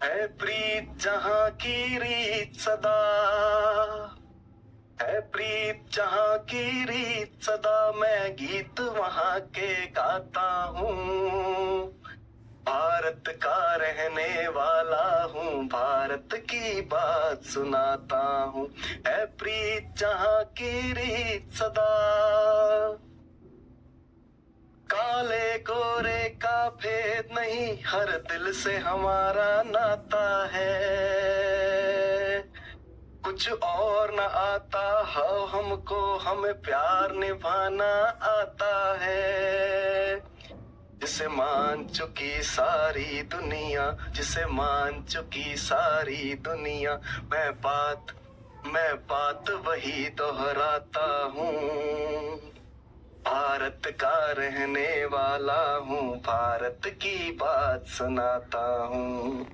है प्रीत जहां की रीत सदा, है प्रीत जहां की रीत सदा, मैं गीत वहां के गाता हूँ। भारत का रहने वाला हूँ, भारत की बात सुनाता हूँ। है प्रीत जहां की रीत सदा, काले गोरे का भेद नहीं, हर दिल से हमारा नाता है। कुछ और न आता हो हमको, हमें प्यार निभाना आता है। जिसे मान चुकी सारी दुनिया, जिसे मान चुकी सारी दुनिया, मैं बात वही दोहराता हूँ। भारत का रहने वाला हूँ, भारत की बात सुनाता हूँ।